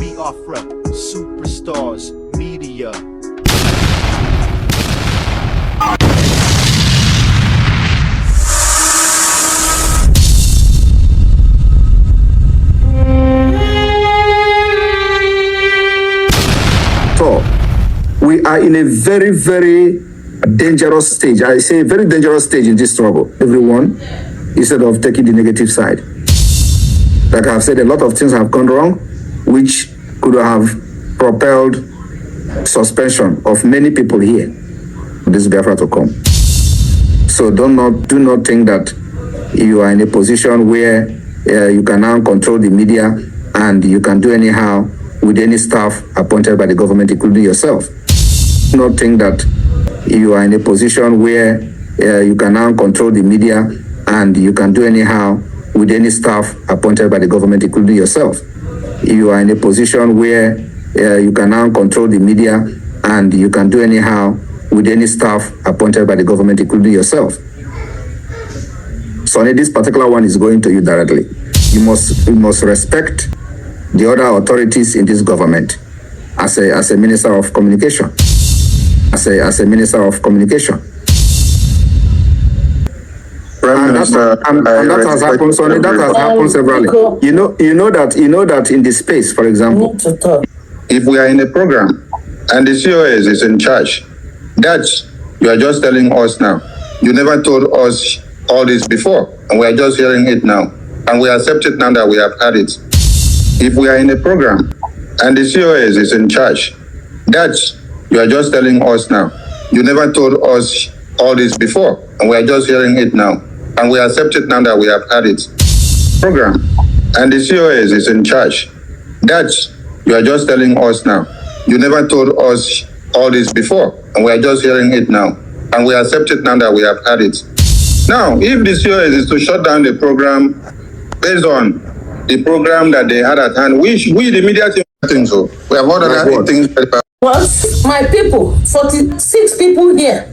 Biafra, superstars, media. So, we are in a very, very dangerous stage. I say a very dangerous stage in this struggle, everyone, instead of taking the negative side. Like I've said, a lot of things have gone wrong, which could have propelled suspension of many people here, this Biafra to come. So do not think that you are in a position where you can now control the media and you can do anyhow with any staff appointed by the government, including yourself. Do not think that you are in a position where you can now control the media and you can do anyhow with any staff appointed by the government, including yourself. You are in a position where you can now control the media and you can do anyhow with any staff appointed by the government, including yourself. So this particular one is going to you directly. You must respect the other authorities in this government as a minister of communication. As a minister of communication. And that has happened. So that has happened severally. You know that in the space, for example, if we are in a program and the COS is in charge, that you are just telling us now. You never told us all this before, and we are just hearing it now, and we accept it now that we have had it. If we are in a program and the COS is in charge, that you are just telling us now. You never told us all this before, and we are just hearing it now, and we accept it now that we have had it. Program and the COS is in charge. That you are just telling us now. You never told us all this before, and we are just hearing it now, and we accept it now that we have had it. Now, if the COS is to shut down the program based on the program that they had at hand, we the media team think so. We have ordered that things. Was my people, 46 people here.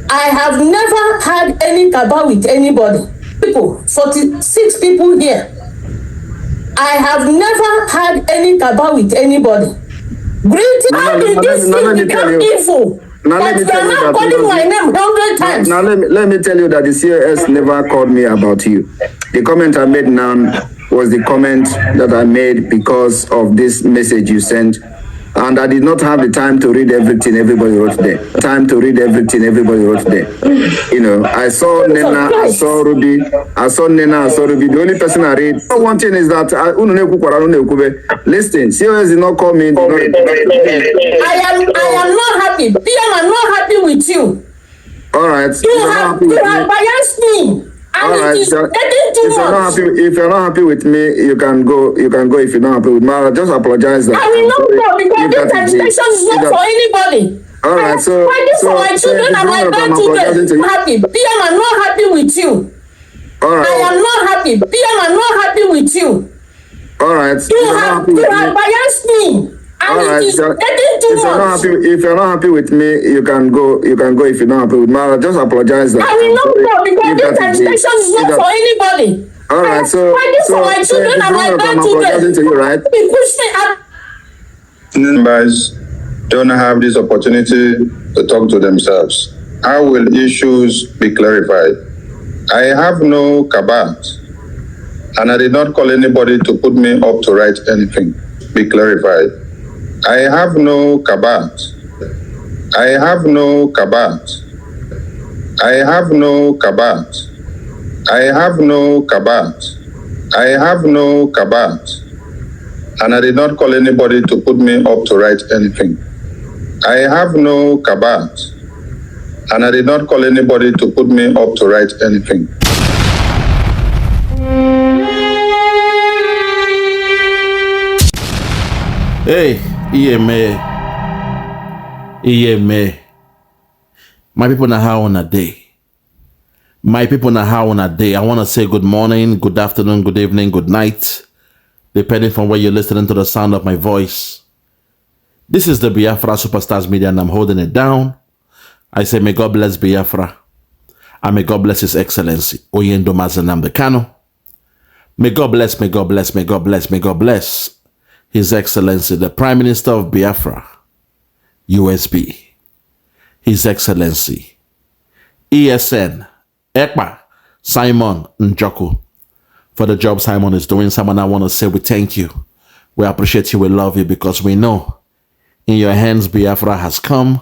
I have never had any cabal with anybody. People, 46 people here. I have never had any cabal with anybody. Greeting, how did this thing become evil? That you are not calling my name 100 times. Now let me tell you that the COS never called me about you. The comment I made now was the comment that I made because of this message you sent. And I did not have the time to read everything everybody wrote there. You know, I saw Nena, I saw Ruby, The only person I read. One thing is that listen, COS did not call me. I am not happy. PM, I'm not happy with you. All right. You have biased me. All right, if you're not happy with me, you can go. If you're not happy with me, I'll just apologize. I will not go because this agitation is not for anybody. All right, so for my children and my grandchildren. I'm happy. PM, I'm not happy with you. All right. I am not happy. PM, I'm not happy with you. All right. You have biased me. All right, if you're not happy with me, you can go. If you're not happy with me, I'll just apologize. I will not go because this agitation is not for anybody. All right, so for my children and my grandchildren. Right? You push me up. Members don't have this opportunity to talk to themselves. How will issues be clarified? I have no cabat, and I did not call anybody to put me up to write anything. Be clarified. I have no cabat. I have no cabat. I have no cabat. I have no cabat. I have no cabat. And I did not call anybody to put me up to write anything. I have no cabat. And I did not call anybody to put me up to write anything. Hey, EMA. My people na how on a day. I want to say good morning, good afternoon, good evening, good night, depending from where you're listening to the sound of my voice. This is the Biafra Superstars Media, and I'm holding it down. I say, may God bless Biafra, and may God bless His Excellency, Oge Nkere. May God bless, may God bless, may God bless, may God bless His Excellency, the Prime Minister of Biafra, USB, His Excellency, ESN, Ekpa, Simon Njoku, for the job Simon is doing. Simon, I want to say we thank you. We appreciate you. We love you because we know in your hands Biafra has come.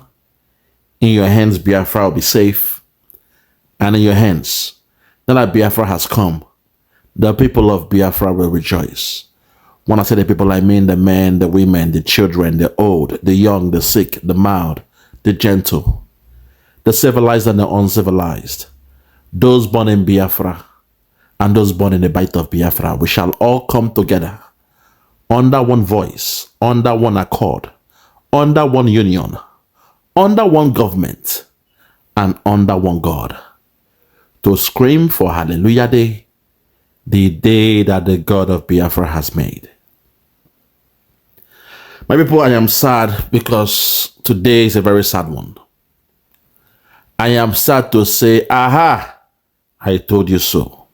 In your hands Biafra will be safe. And in your hands, now that Biafra has come, the people of Biafra will rejoice. When I say the people, I mean the men, the women, the children, the old, the young, the sick, the mild, the gentle, the civilized and the uncivilized, those born in Biafra and those born in the bite of Biafra. We shall all come together under one voice, under one accord, under one union, under one government, and under one God, to scream for Hallelujah Day, the day that the God of Biafra has made. My people, I am sad because today is a very sad one. I am sad to say, aha, I told you so.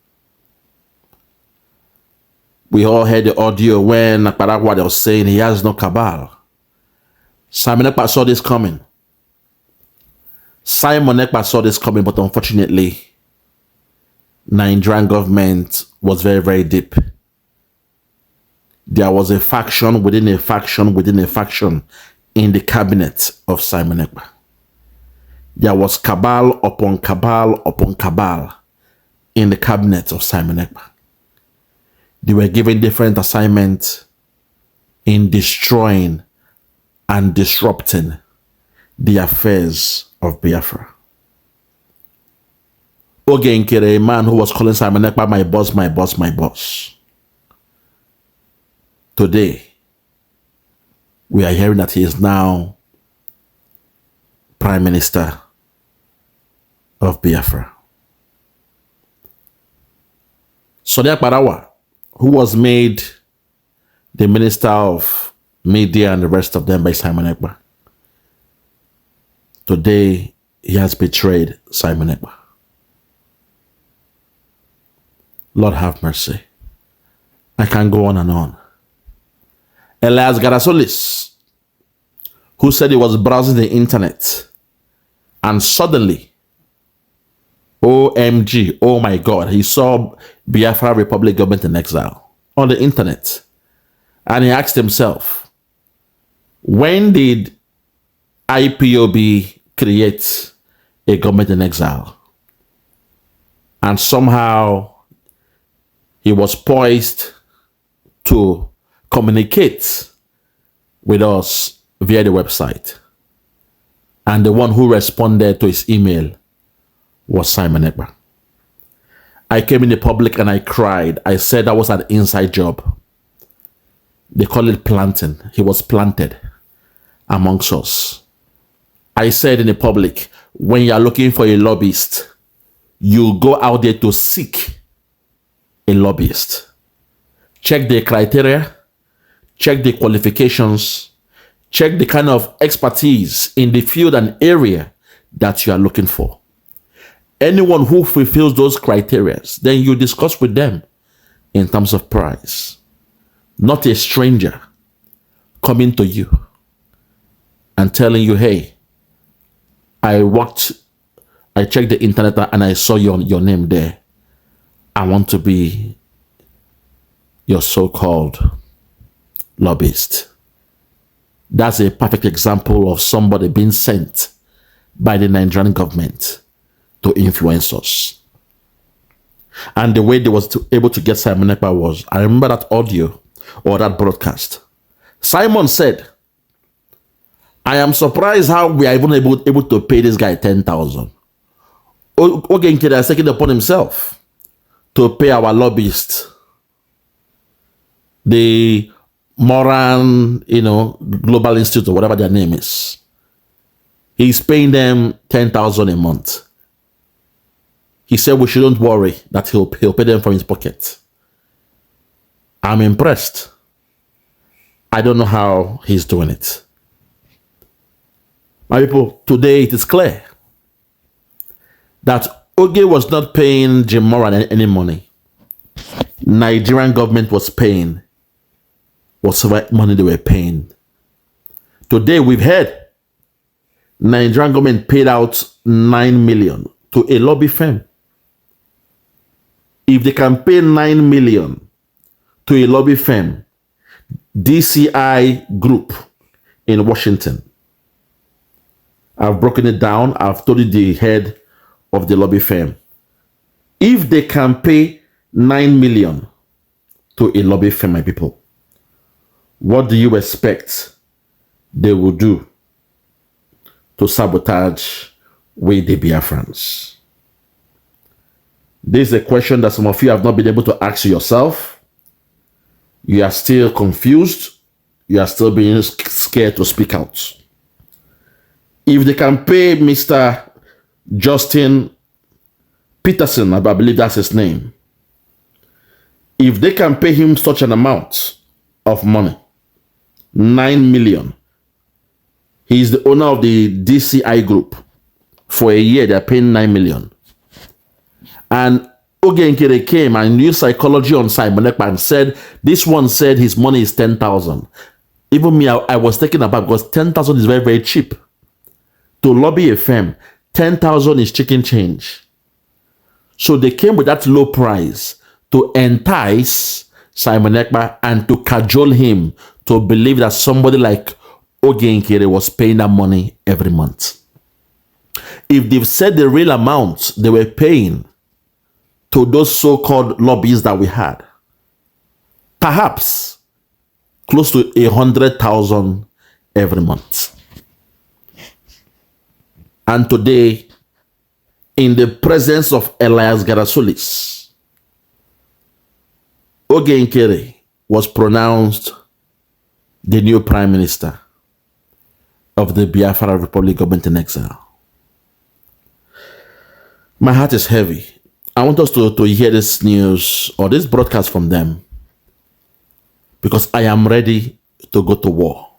We all heard the audio when Akachukwu was saying he has no cabal. Simon Ekpa saw this coming. Simon Ekpa saw this coming, but unfortunately, Nigerian government was very, very deep. There was a faction within a faction within a faction in the cabinet of Simon Ekpa. There was cabal upon cabal upon cabal in the cabinet of Simon Ekpa. They were given different assignments in destroying and disrupting the affairs of Biafra. Oge Nkere, a man who was calling Simon Ekpa my boss, my boss, my boss. Today, we are hearing that he is now Prime Minister of Biafra. Akparawa, who was made the Minister of Media and the rest of them by Simon Ekpa. Today, he has betrayed Simon Ekpa. Lord have mercy. I can go on and on. Elias Garasolis, who said he was browsing the internet and suddenly, OMG, oh my God, he saw Biafra Republic government in exile on the internet. And he asked himself, when did IPOB create a government in exile? And somehow he was poised to communicate with us via the website. And the one who responded to his email was Simon Ekpa. I came in the public and I cried. I said that was an inside job. They call it planting. He was planted amongst us. I said in the public, when you are looking for a lobbyist, you go out there to seek a lobbyist. Check the criteria, check the qualifications, check the kind of expertise in the field and area that you are looking for. Anyone who fulfills those criteria, then you discuss with them in terms of price. Not a stranger coming to you and telling you, hey, I checked the internet and I saw your name there. I want to be your so-called lobbyist. That's a perfect example of somebody being sent by the Nigerian government to influence us. And the way they was able to get Simon Ekpa was, I remember that audio or that broadcast. Simon said, I am surprised how we are even able to pay this guy 10,000. Oge Nkere has taken it upon himself to pay our lobbyist, the Moran, Global Institute or whatever their name is. He's paying them 10,000 a month. He said we shouldn't worry that he'll pay them from his pocket. I'm impressed. I don't know how he's doing it. My people, today it is clear that Oge was not paying Jim Moran any money. Nigerian government was paying whatever money they were paying. Today, we've heard Nigerian government paid out 9 million to a lobby firm. If they can pay 9 million to a lobby firm, DCI group in Washington, I've broken it down. I've told you the head of the lobby firm. If they can pay 9 million to a lobby firm, my people, what do you expect they will do to sabotage with the Biafrans? This is a question that some of you have not been able to ask yourself. You are still confused. You are still being scared to speak out. If they can pay Mr. Justin Peterson, I believe that's his name, if they can pay him such an amount of money, 9 million, he is the owner of the DCI group. For a year, they're paying 9 million. And Oge Nkere came and used psychology on Simon Ekpa and said, this one said his money is 10,000. Even me, I was taken aback because 10,000 is very, very cheap. To lobby a firm, 10,000 is chicken change. So they came with that low price to entice Simon Ekpa and to cajole him to believe that somebody like Oge Nkere was paying that money every month. If they've said the real amount they were paying to those so-called lobbyists that we had, perhaps close to 100,000 every month. And today, in the presence of Elias Garasulis, Oge Nkere was pronounced the new prime minister of the Biafra Republic government in exile. My heart is heavy. I want us to hear this news or this broadcast from them, because I am ready to go to war.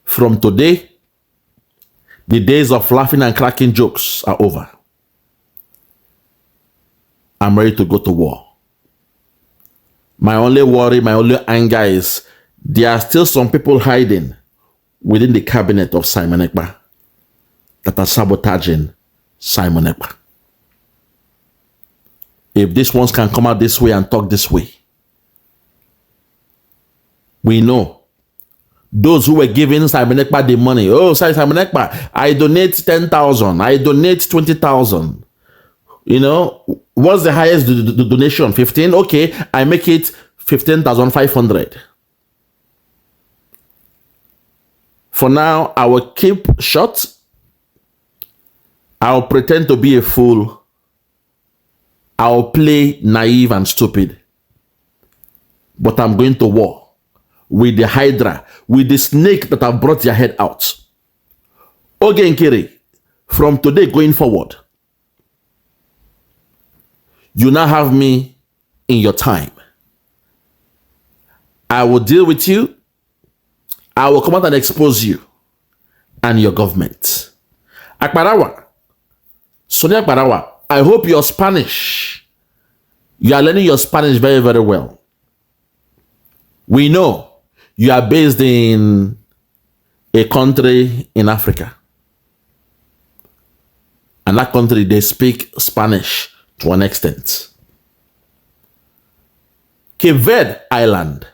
From today, the days of laughing and cracking jokes are over. I'm ready to go to war. My only worry, my only anger is there are still some people hiding within the cabinet of Simon Ekpa that are sabotaging Simon Ekpa. If these ones can come out this way and talk this way, we know those who were giving Simon Ekpa the money. Oh, Simon Ekpa, I donate 10,000. I donate 20,000. You know, what's the highest donation? 15? Okay, I make it 15,500. For now, I will keep short. I'll pretend to be a fool. I'll play naive and stupid. But I'm going to war with the Hydra, with the snake that have brought their head out. Oge Nkere, from today going forward, you now have me in your time. I will deal with you. I will come out and expose you and your government. Akparawa, Sonia Akparawa, I hope you're Spanish. You are learning your Spanish very, very well. We know you are based in a country in Africa. And that country, they speak Spanish to an extent. Cape Verde Island,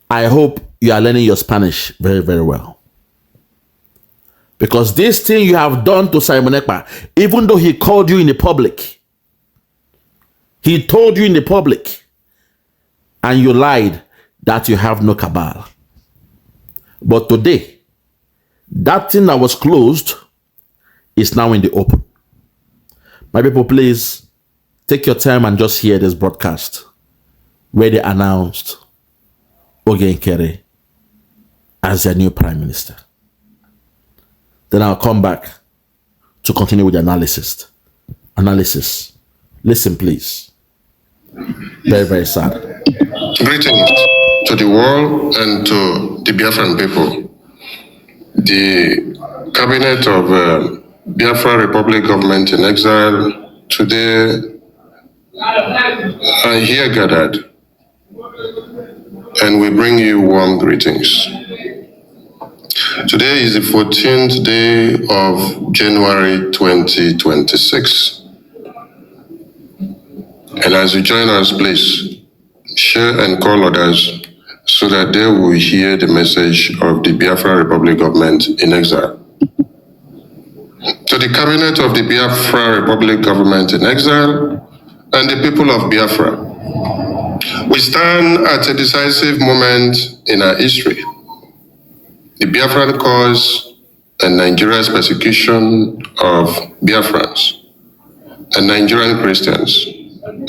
I hope you are learning your Spanish very, very well. Because this thing you have done to Simon Ekpa, even though he called you in the public, he told you in the public, and you lied that you have no cabal. But today, that thing that was closed is now in the open. My people, please take your time and just hear this broadcast where they announced Oge Nkere as their new prime minister. Then I'll come back to continue with the analysis. Listen, please. Very, very sad. Greetings to the world and to the Biafran people. The cabinet of Biafra Republic government in exile today are here gathered and we bring you warm greetings. Today is the 14th day of January 2026. And as you join us, please share and call others so that they will hear the message of the Biafra Republic government in exile. To the cabinet of the Biafra Republic government in exile and the people of Biafra, we stand at a decisive moment in our history. The Biafran cause and Nigeria's persecution of Biafrans and Nigerian Christians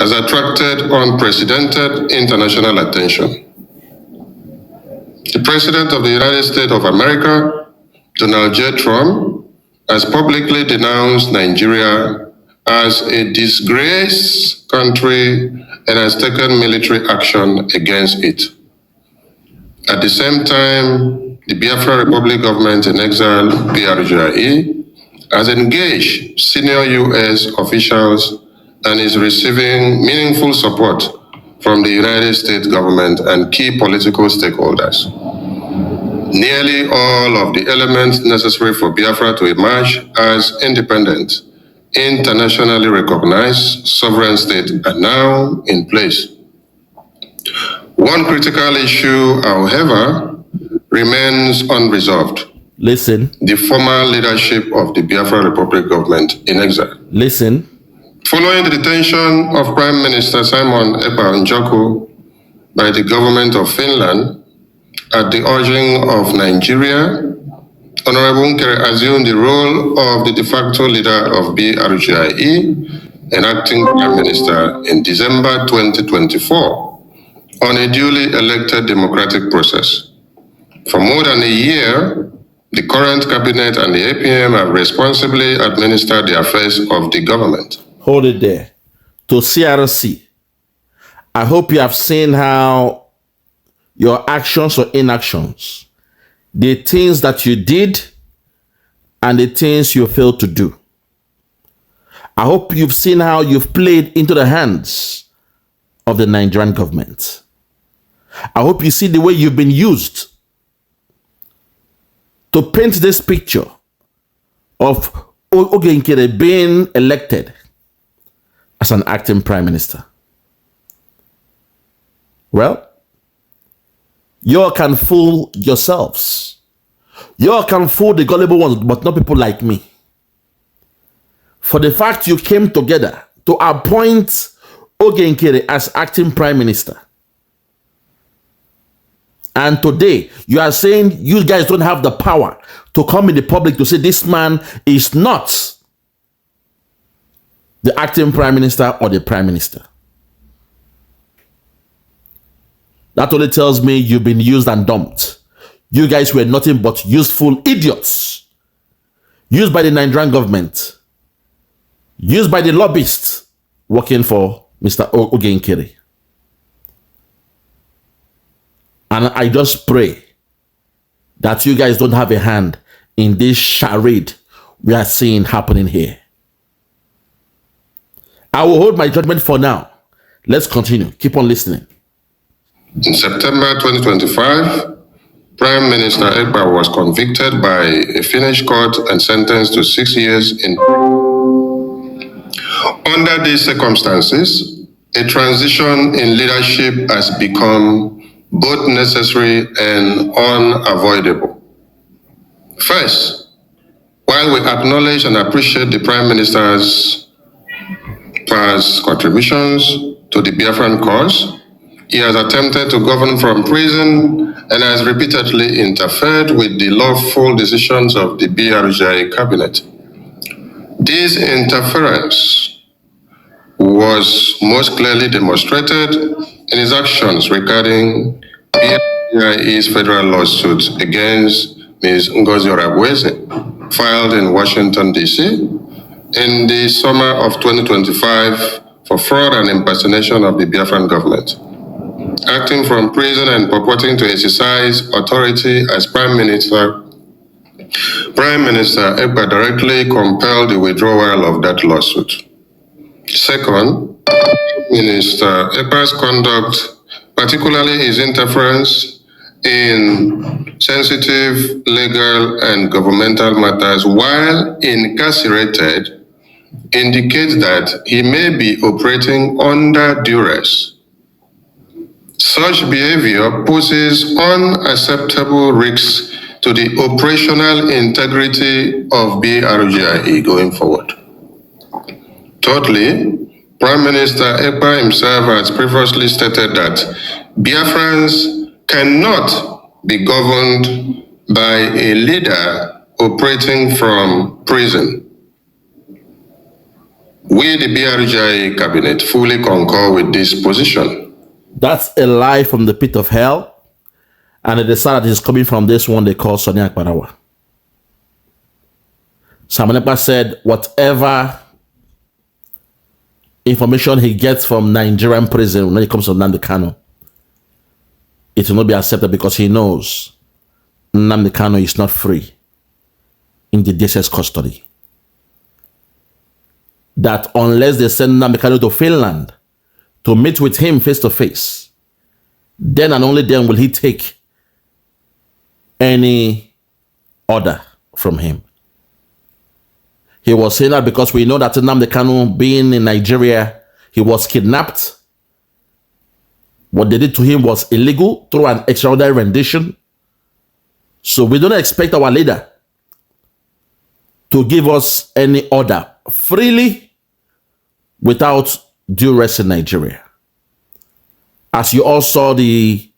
has attracted unprecedented international attention. The President of the United States of America, Donald J. Trump, has publicly denounced Nigeria as a disgraced country and has taken military action against it. At the same time, the Biafra Republic government in exile, Brgie, has engaged senior U.S. officials and is receiving meaningful support from the United States government and key political stakeholders. Nearly all of the elements necessary for Biafra to emerge as independent, internationally recognized sovereign state are now in place. One critical issue, however, remains unresolved. Listen. The former leadership of the Biafra Republic government in exile. Listen. Following the detention of Prime Minister Simon Ekpa by the government of Finland at the urging of Nigeria, Honorable Nkere assumed the role of the de facto leader of Brgie and acting Prime Minister in December 2024 on a duly elected democratic process. For more than a year, the current cabinet and the APM have responsibly administered the affairs of the government. Hold it there. To CRC, I hope you have seen how your actions or inactions, the things that you did and the things you failed to do. I hope you've seen how you've played into the hands of the Nigerian government. I hope you see the way you've been used to paint this picture of Oge Nkere being elected as an acting prime minister. Well, you all can fool yourselves. You all can fool the gullible ones, but not people like me. For the fact you came together to appoint Oge Nkere as acting prime minister, and today you are saying you guys don't have the power to come in the public to say this man is not the acting prime minister or the prime minister. That only tells me you've been used and dumped. You guys were nothing but useful idiots. Used by the Nigerian government. Used by the lobbyists working for Mr. Oge Nkere. And I just pray that you guys don't have a hand in this charade we are seeing happening here. I will hold my judgment for now. Let's continue. Keep on listening. In September 2025, Prime Minister Ekpa was convicted by a Finnish court and sentenced to 6 years in. Under these circumstances, a transition in leadership has become both necessary and unavoidable. First, while we acknowledge and appreciate the Prime Minister's past contributions to the Biafran cause, he has attempted to govern from prison and has repeatedly interfered with the lawful decisions of the Brgie cabinet. This interference was most clearly demonstrated in his actions regarding Brgie's federal lawsuit against Ms. Ngozi Oragweze, filed in Washington, D.C. in the summer of 2025 for fraud and impersonation of the Biafran government. Acting from prison and purporting to exercise authority as Prime Minister Ekpa directly compelled the withdrawal of that lawsuit. Second, Minister Ekpa's conduct particularly his interference in sensitive legal and governmental matters while incarcerated, indicates that he may be operating under duress. Such behavior poses unacceptable risks to the operational integrity of BRGIE going forward. Thirdly, Prime Minister Ekpa himself has previously stated that Biafrans cannot be governed by a leader operating from prison. We, the BRGIE cabinet, fully concur with this position. That's a lie from the pit of hell. And it is sad that it's coming from this one they call Akparawa. Ekpa said whatever information he gets from Nigerian prison when it comes to Nnamdi Kanu, it will not be accepted because he knows Nnamdi Kanu is not free in the DSS custody. That unless they send Nnamdi Kanu to Finland to meet with him face to face, then and only then will he take any order from him. He was saying that because we know that Nnamdi Kanu, being in Nigeria, he was kidnapped. What they did to him was illegal through an extraordinary rendition. So we don't expect our leader to give us any order freely without duress in Nigeria. As you all saw, the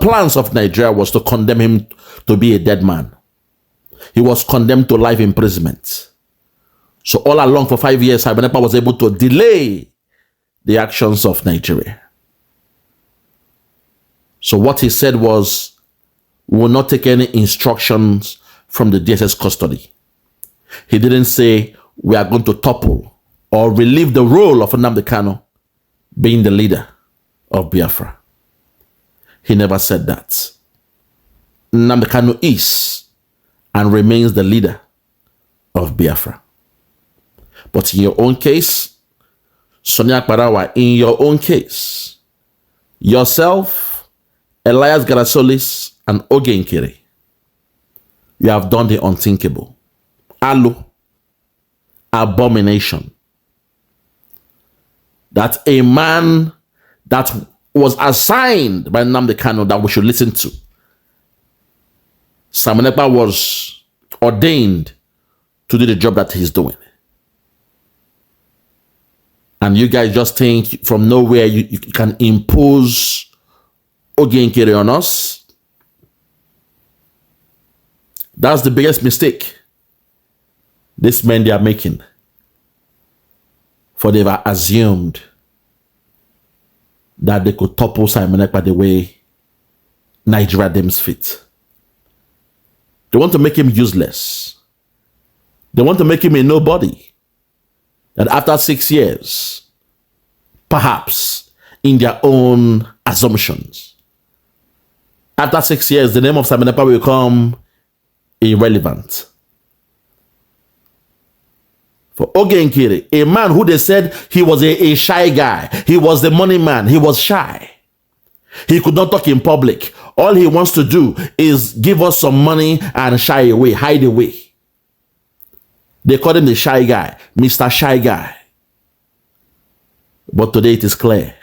plans of Nigeria was to condemn him to be a dead man. He was condemned to life imprisonment. So all along for 5 years, Ekpa was able to delay the actions of Nigeria. So what he said was, we will not take any instructions from the DSS custody. He didn't say we are going to topple or relieve the role of Nnamdi Kanu being the leader of Biafra. He never said that. Nnamdi Kanu is and remains the leader of Biafra. But in your own case, Akparawa, in your own case, yourself, Elias Garasolis, and Oge Nkere, you have done the unthinkable. Alu, abomination. That a man that was assigned by Nnamdi Kanu that we should listen to, Ekpa was ordained to do the job that he's doing. And you guys just think from nowhere you can impose Oge Nkere on us. That's the biggest mistake these men they are making. For they've assumed that they could topple Ekpa the way Nigeria deems fit. They want to make him useless. They want to make him a nobody. That after 6 years, perhaps in their own assumptions, after 6 years, the name of Ekpa will become irrelevant. For Oge Nkere, a man who they said he was a shy guy, he was the money man, he was shy. He could not talk in public. All he wants to do is give us some money and shy away, hide away. They call him the shy guy, Mr. Shy Guy. But today it is clear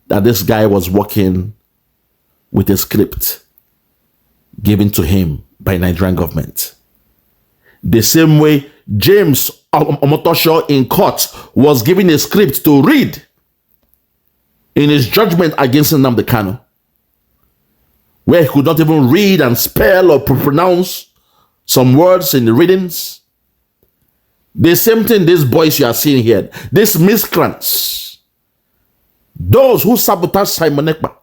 that this guy was working with a script given to him by Nigerian government. The same way James Omotosho in court was given a script to read in his judgment against Nnamdi Kanu, where he could not even read and spell or pronounce some words in the readings. The same thing these boys you are seeing here, these miscreants, those who sabotaged Ekpa,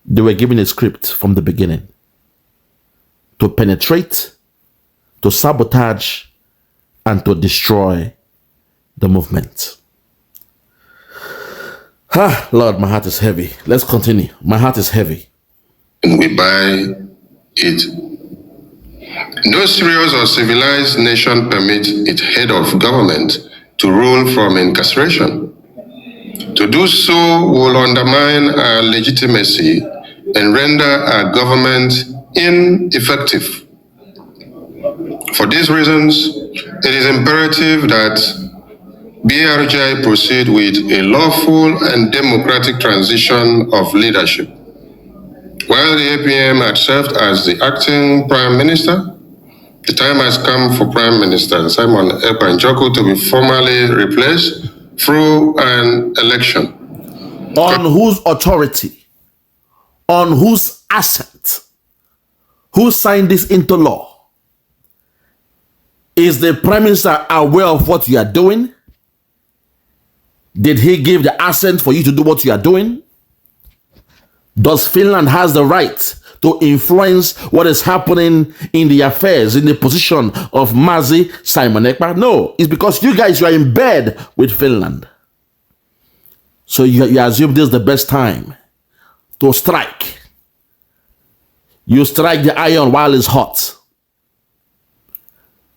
they were given a script from the beginning to penetrate, to sabotage, and to destroy the movement. Lord, my heart is heavy. Let's continue. My heart is heavy. And we buy it. No serious or civilized nation permits its head of government to rule from incarceration. To do so will undermine our legitimacy and render our government ineffective. For these reasons, it is imperative that BRGI proceed with a lawful and democratic transition of leadership. While the APM had served as the acting Prime Minister, the time has come for Prime Minister Simon Ekpa to be formally replaced through an election. On whose authority? On whose assent? Who signed this into law? Is the Prime Minister aware of what you are doing? Did he give the assent for you to do what you are doing? Does Finland has the right to influence what is happening in the affairs, in the position of Mazi Simon Ekpa? No, it's because you guys are in bed with Finland. So you assume this is the best time to strike. You strike the iron while it's hot.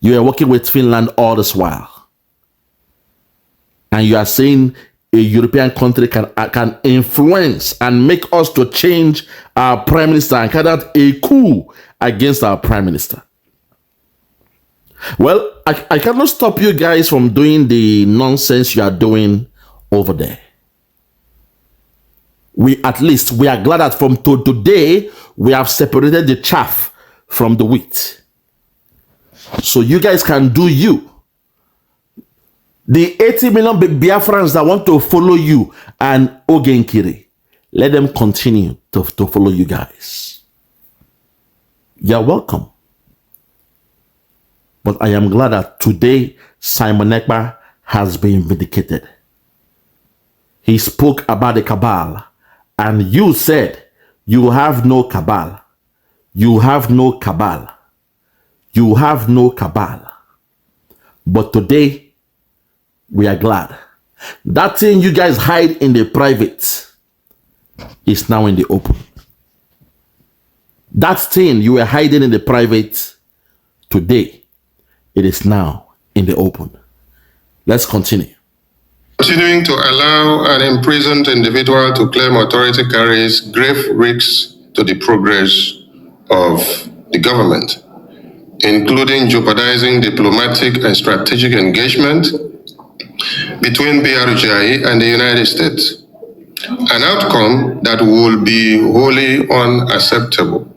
You are working with Finland all this while. And you are saying a European country can influence and make us to change our Prime Minister and carry out a coup against our Prime Minister. Well, I cannot stop you guys from doing the nonsense you are doing over there. We are glad that from today, we have separated the chaff from the wheat. So you guys can do you. The 80 million Biafrans that want to follow you and Oge Nkere, let them continue to follow you guys. You're welcome. But I am glad that today Simon Ekpa has been vindicated. He spoke about the cabal, and you said you have no cabal. You have no cabal. You have no cabal. But today, we are glad. That thing you guys hide in the private is now in the open. That thing you were hiding in the private today, it is now in the open. Let's continue. Continuing to allow an imprisoned individual to claim authority carries grave risks to the progress of the government, including jeopardizing diplomatic and strategic engagement between BRGI and the United States, an outcome that will be wholly unacceptable.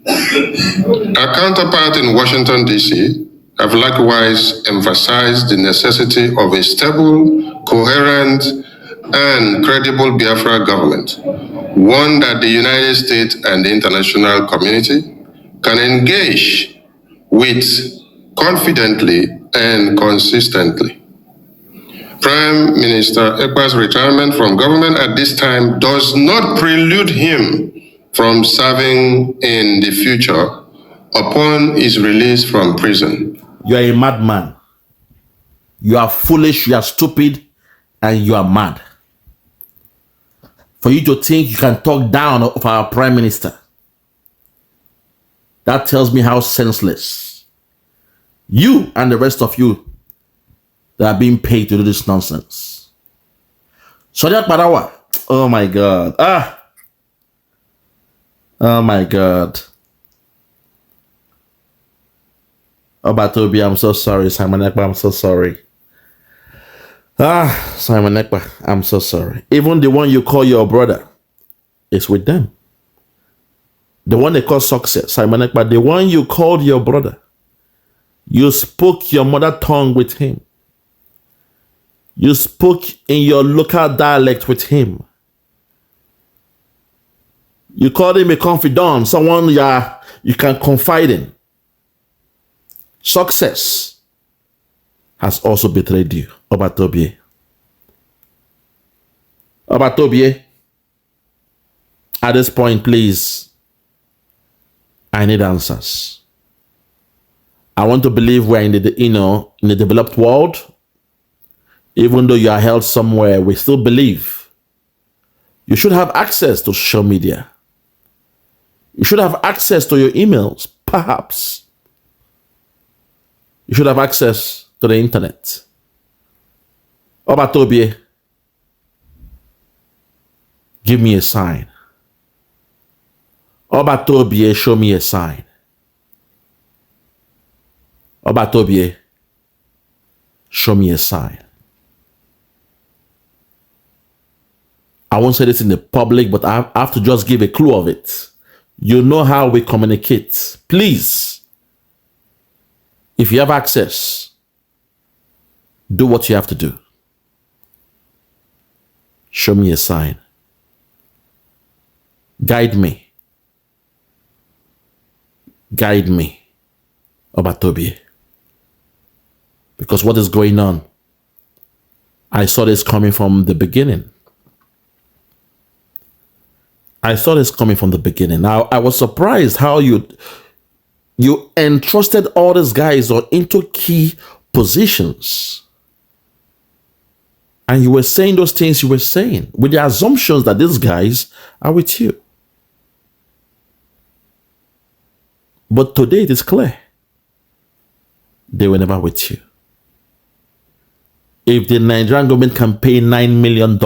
Our counterpart in Washington, D.C., have likewise emphasized the necessity of a stable, coherent, and credible Biafra government, one that the United States and the international community can engage with confidently and consistently. Prime Minister Ekpa's retirement from government at this time does not prelude him from serving in the future upon his release from prison. You are a madman. You are foolish, you are stupid, and you are mad. For you to think you can talk down of our Prime Minister, that tells me how senseless you and the rest of you that are being paid to do this nonsense. So Akparawa, oh my God. Oh my God. Obatobi, I'm so sorry. Simon Ekpa, I'm so sorry. Simon Ekpa, I'm so sorry. Even the one you call your brother is with them. The one they call success, Simon Ekpa, the one you called your brother. You spoke your mother tongue with him. You spoke in your local dialect with him. You called him a confidant, someone you can confide in. Success has also betrayed you, Obatobi. Obatobi, at this point, please, I need answers. I want to believe we're in the developed world. Even though you are held somewhere, we still believe you should have access to social media. You should have access to your emails, perhaps. You should have access to the internet. Obatobi, Give me a sign. Obatobie, show me a sign. Obatobie, show me a sign. I won't say this in the public, but I have to just give a clue of it. You know how we communicate. Please, if you have access, do what you have to do. Show me a sign. Guide me. Guide me, Obatobie. Because what is going on, I saw this coming from the beginning. I saw this coming from the beginning. Now, I was surprised how you entrusted all these guys into key positions. And you were saying those things you were saying with the assumptions that these guys are with you. But today it is clear they were never with you. If the Nigerian government can pay $9 million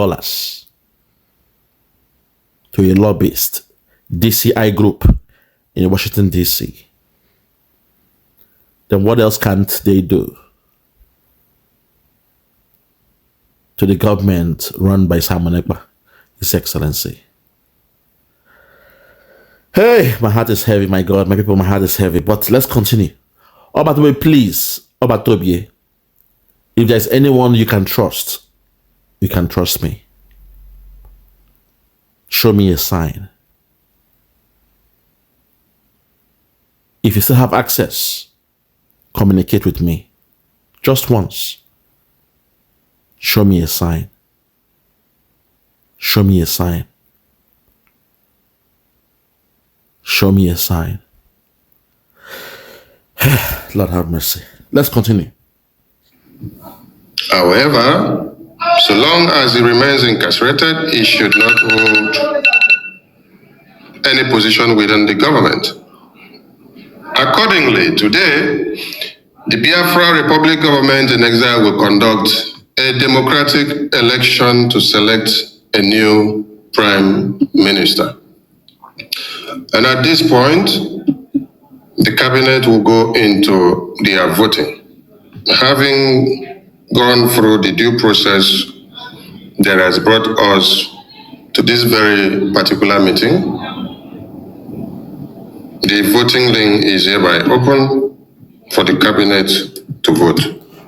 to a lobbyist, DCI group in Washington, D.C., then what else can't they do to the government run by Simon Ekpa, His Excellency? Hey, my heart is heavy, my God, my people, my heart is heavy. But let's continue. Obatobie, please, Obatobie, if there's anyone you can trust me. Show me a sign. If you still have access, communicate with me. Just once. Show me a sign. Show me a sign. Show me a sign. Lord have mercy. Let's continue. However, so long as he remains incarcerated, he should not hold any position within the government. Accordingly, today, the Biafra Republic government in exile will conduct a democratic election to select a new prime minister. And at this point, the cabinet will go into their voting. Having gone through the due process that has brought us to this very particular meeting, the voting link is hereby open for the cabinet to vote.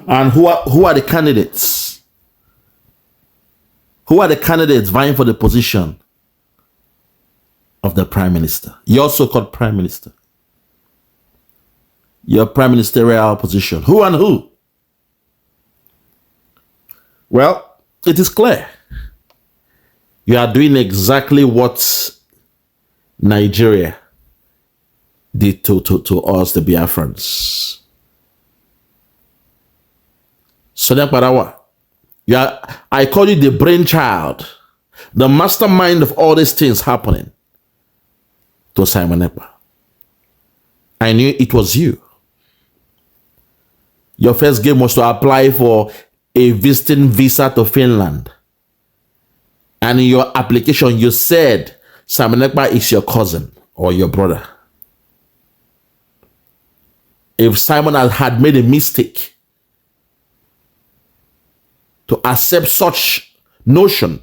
And who are the candidates? Who are the candidates vying for the position of the prime minister? Your so-called prime minister. Your prime ministerial position. Who and who? Well, it is clear. You are doing exactly what Nigeria did to us, the Biafrans. So Ekpa, I call you the brainchild, the mastermind of all these things happening to Simon Ekpa. I knew it was you. Your first game was to apply for a visiting visa to Finland. And in your application, you said Simon Ekpa is your cousin or your brother. If Simon had made a mistake to accept such notion,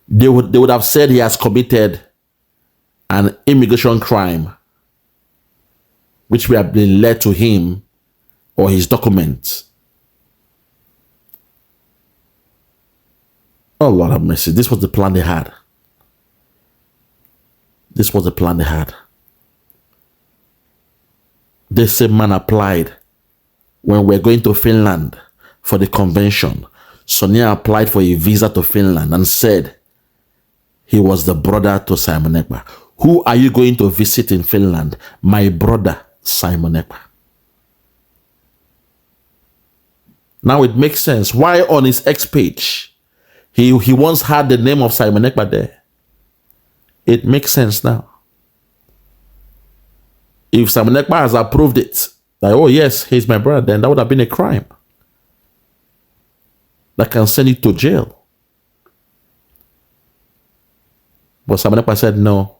they would have said he has committed an immigration crime, which will have been led to him or his documents. Oh, Lord have mercy. This was the plan they had. This was the plan they had. This same man applied when we're going to Finland for the convention. Sonia applied for a visa to Finland and said he was the brother to Simon Ekpa. Who are you going to visit in Finland? My brother, Simon Ekpa. Now it makes sense. Why on his X page, he once had the name of Simon Ekpa there. It makes sense now. If Simon Ekpa has approved it, like, oh yes, he's my brother, then that would have been a crime that can send you to jail. But Simon Ekpa said, no,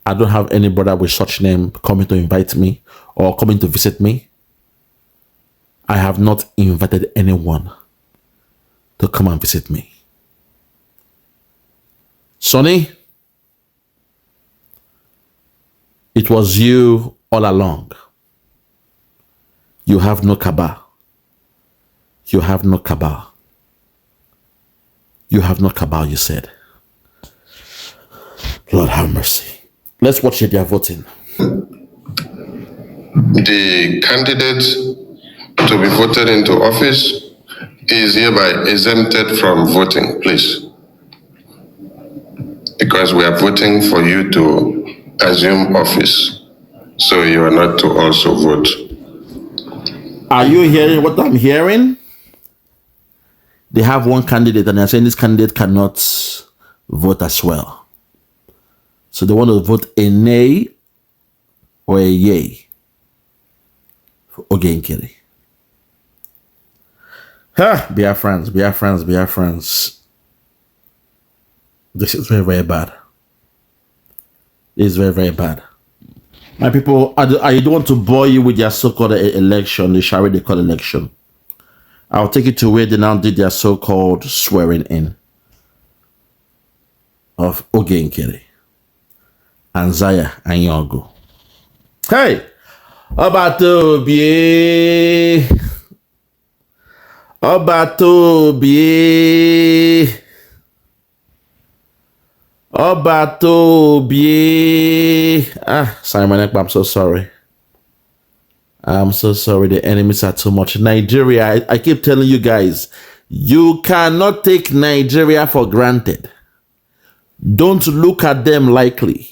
I don't have any brother with such name coming to invite me or coming to visit me. I have not invited anyone to come and visit me. Sonny, it was you all along. You have no cabal. You have no cabal. You have no cabal, you said. Lord have mercy. Let's watch it, they are voting. The candidate to be voted into office is hereby exempted from voting, please. Because we are voting for you to assume office. So you are not to also vote. Are you hearing what I'm hearing? They have one candidate and they're saying this candidate cannot vote as well. So they want to vote a nay or a yay for Oge Nkere. Biafrans. This is very, very bad. This is very, very bad. My people, I don't want to bore you with their so-called election, the Shari they call election. I'll take you to where they now did their so-called swearing in of Oge Nkere and Zaya and Yongo. Hey! Obatobi! Simon Ekpa, I'm so sorry. I'm so sorry. The enemies are too much. Nigeria, I keep telling you guys, you cannot take Nigeria for granted. Don't look at them lightly.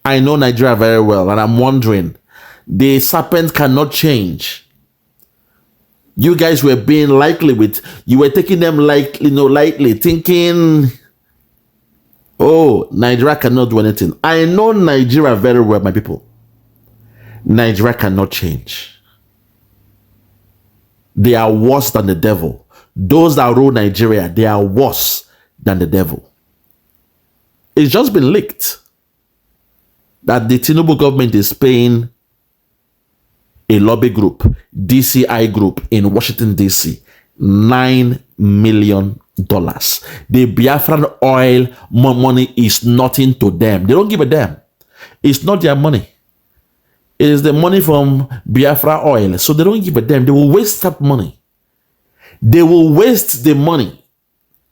I know Nigeria very well, and I'm wondering, the serpent cannot change. You guys were being lightly with, you were taking them lightly, thinking, oh, Nigeria cannot do anything. I know Nigeria very well, my people. Nigeria cannot change. They are worse than the devil. Those that rule Nigeria, they are worse than the devil. It's just been leaked that the Tinubu government is paying a lobby group, DCI group in Washington, D.C., $9 million. The Biafran oil money is nothing to them. They don't give a damn. It's not their money. It is the money from Biafra oil. So they don't give a damn. They will waste that money. They will waste the money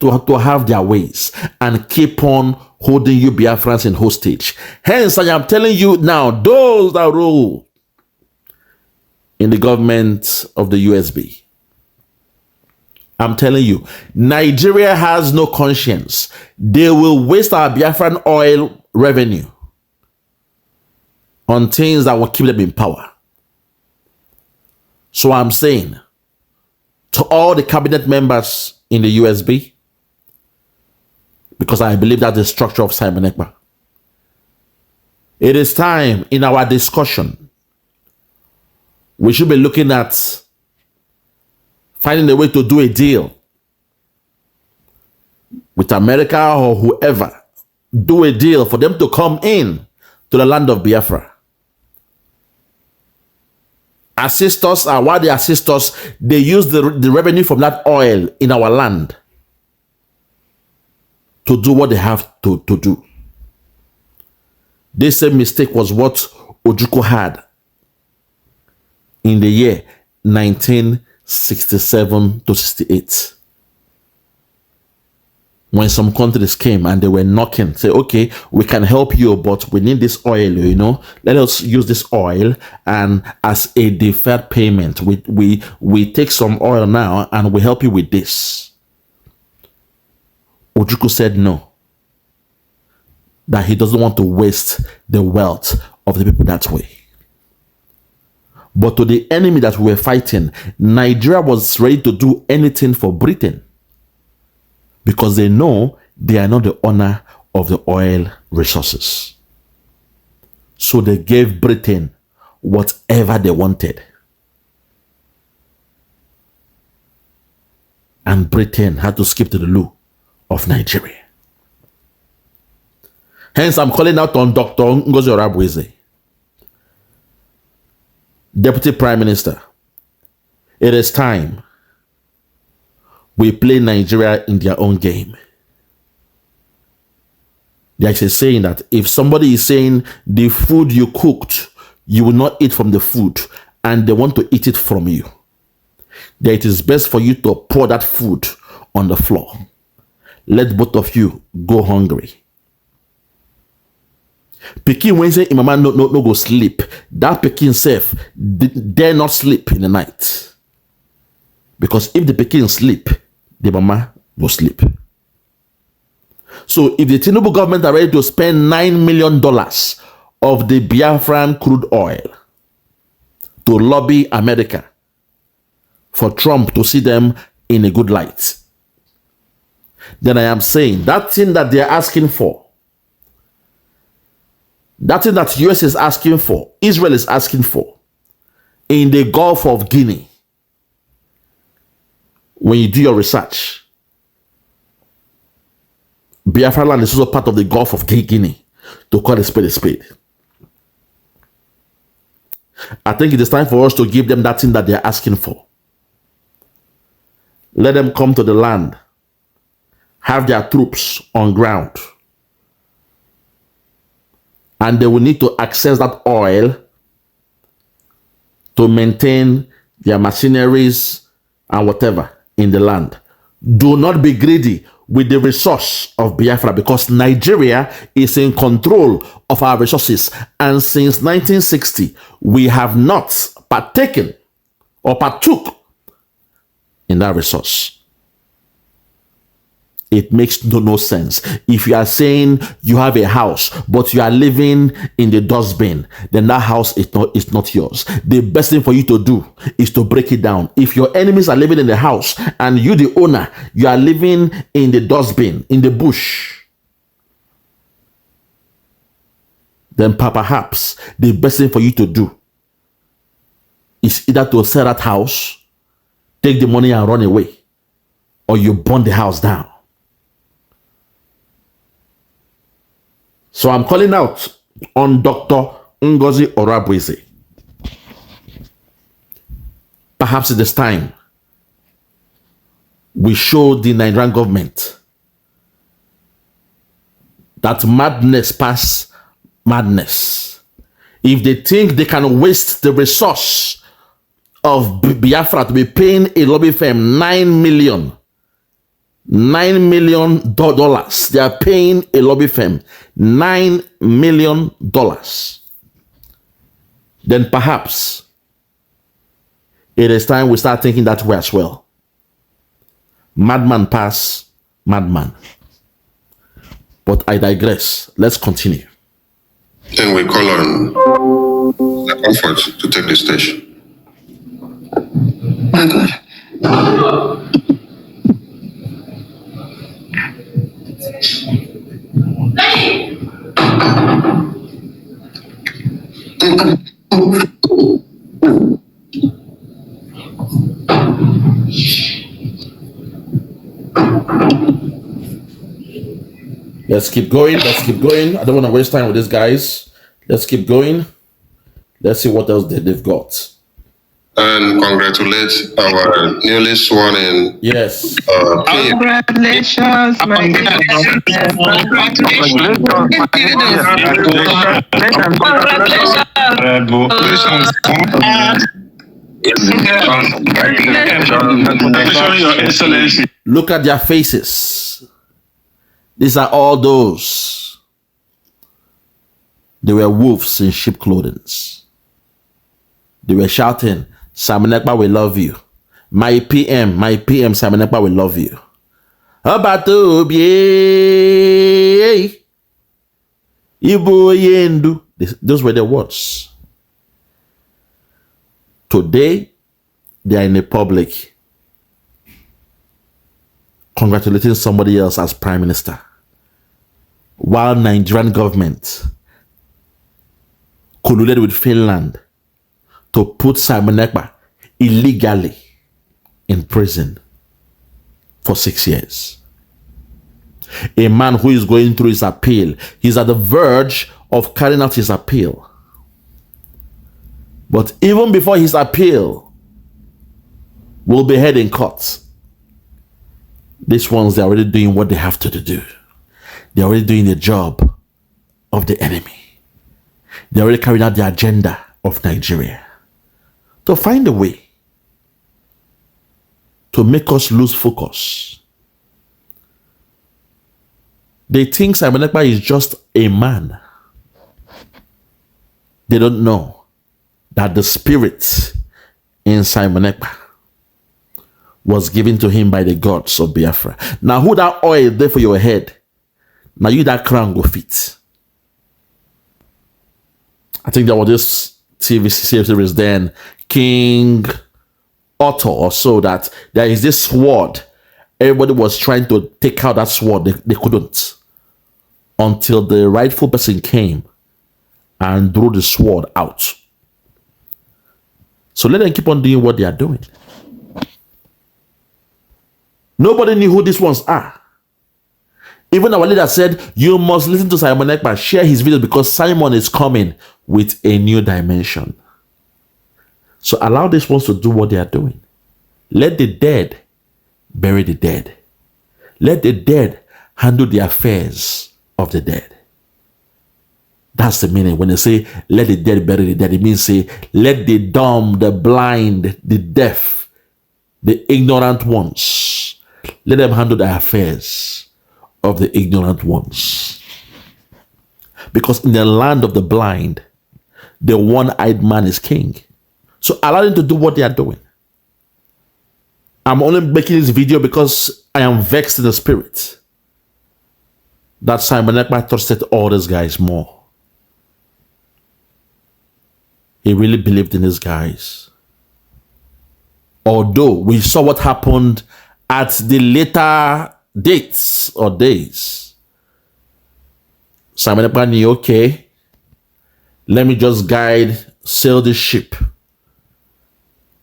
to have their ways and keep on holding you Biafrans in hostage. Hence, I am telling you now, those that rule in the government of the USB, I'm telling you, Nigeria has no conscience. They will waste our Biafran oil revenue on things that will keep them in power. So I'm saying to all the cabinet members in the USB, because I believe that's the structure of Simon Ekpa, it is time in our discussion, we should be looking at finding a way to do a deal with America or whoever. Do a deal for them to come in to the land of Biafra. Assist us, and while they assist us, they use the revenue from that oil in our land to do what they have to do. This same mistake was what Ojukwu had in the year 1967 to 68. When some countries came and they were knocking, say, okay, we can help you, but we need this oil, you know. Let us use this oil, and as a deferred payment, we take some oil now and we help you with this. Ojukwu said no. That he doesn't want to waste the wealth of the people that way. But to the enemy that we were fighting, Nigeria was ready to do anything for Britain, because they know they are not the owner of the oil resources. So they gave Britain whatever they wanted. And Britain had to skip to the loo of Nigeria. Hence, I'm calling out on Dr. Ngozi Orabweze, Deputy Prime Minister. It is time we play Nigeria in their own game. There's a saying that if somebody is saying the food you cooked, you will not eat from the food, and they want to eat it from you, then it is best for you to pour that food on the floor. Let both of you go hungry. Pikin when say mama no go sleep, that pikin self dare not sleep in the night. Because if the pikin sleep, the mama will sleep. So if the Tinubu government are ready to spend $9 million of the Biafran crude oil to lobby America for Trump to see them in a good light, then I am saying that thing that they are asking for, that thing that US is asking for, Israel is asking for, in the Gulf of Guinea, when you do your research, Biafra land is also part of the Gulf of Guinea, to call a spade a spade. I think it is time for us to give them that thing that they are asking for. Let them come to the land, have their troops on ground, and they will need to access that oil to maintain their machineries and whatever in the land. Do not be greedy with the resource of Biafra, because Nigeria is in control of our resources. And since 1960, we have not partaken or partook in that resource. It makes no sense. If you are saying you have a house, but you are living in the dustbin, then that house is not yours. The best thing for you to do is to break it down. If your enemies are living in the house and you, the owner, you are living in the dustbin, in the bush, then perhaps the best thing for you to do is either to sell that house, take the money and run away, or you burn the house down. So I'm calling out on Dr. Ngozi Orabweze. Perhaps it is time we show the Nigerian government that madness pass madness. If they think they can waste the resource of Biafra to be paying a lobby firm $9 million, they are paying a lobby firm $9 million, then perhaps it is time we start thinking that way as well. Madman pass madman. But I digress. Let's continue. Then we call on the comfort to take the stage. My God. Let's keep going. Let's keep going. I don't want to waste time with these guys. Let's keep going. Let's see what else they've got. And congratulate our newly sworn in. Yes. Congratulations, my Congratulations, Look at their faces. These are all those. They were wolves in sheep clothing. They were shouting, Simon Ekpa, we love you. My PM, Simon Ekpa, we love you. Those were the words. Today, they are in the public congratulating somebody else as prime minister, while Nigerian government colluded with Finland to put Simon Ekpa illegally in prison for 6 years. A man who is going through his appeal. He's at the verge of carrying out his appeal. But even before his appeal will be heard in court, these ones, they're already doing what they have to do. They're already doing the job of the enemy. They're already carrying out the agenda of Nigeria to find a way to make us lose focus. They think Simon Ekpa is just a man. They don't know that the spirit in Simon Ekpa was given to him by the gods of Biafra. Now, who that oil there for your head? Now you that crown go fit. I think there was this TV series then, King Otto or so, that there is this sword. Everybody was trying to take out that sword. They couldn't. Until the rightful person came and drew the sword out. So let them keep on doing what they are doing. Nobody knew who these ones are. Even our leader said, you must listen to Simon Ekpa, share his videos, because Simon is coming with a new dimension. So allow these ones to do what they are doing. Let the dead bury the dead. Let the dead handle the affairs of the dead. That's the meaning. When they say, let the dead bury the dead, it means say, let the dumb, the blind, the deaf, the ignorant ones, let them handle the affairs of the ignorant ones. Because in the land of the blind, the one-eyed man is king. So allow them to do what they are doing. I'm only making this video because I am vexed in the spirit that Simon Ekpa trusted all these guys more. He really believed in these guys. Although we saw what happened at the later dates or days. Simon Ekpa knew, okay, let me just sail this ship.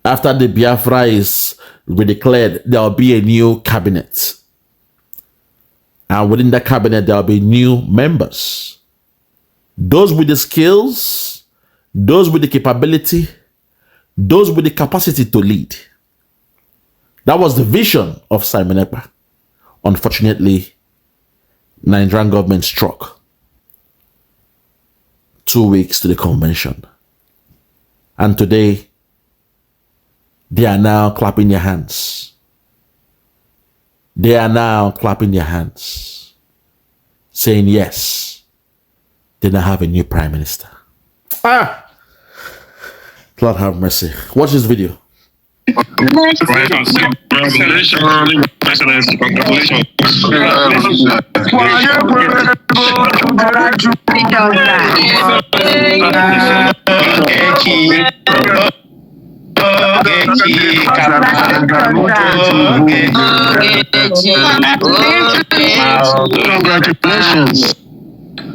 After the Biafra is redeclared, there will be a new cabinet. And within that cabinet, there will be new members. Those with the skills, those with the capability, those with the capacity to lead. That was the vision of Simon Ekpa. Unfortunately, Nigerian government struck 2 weeks to the convention. And today, they are now clapping their hands. They are now clapping their hands, saying yes, they now have a new prime minister. Lord have mercy. Watch this video. Congratulations.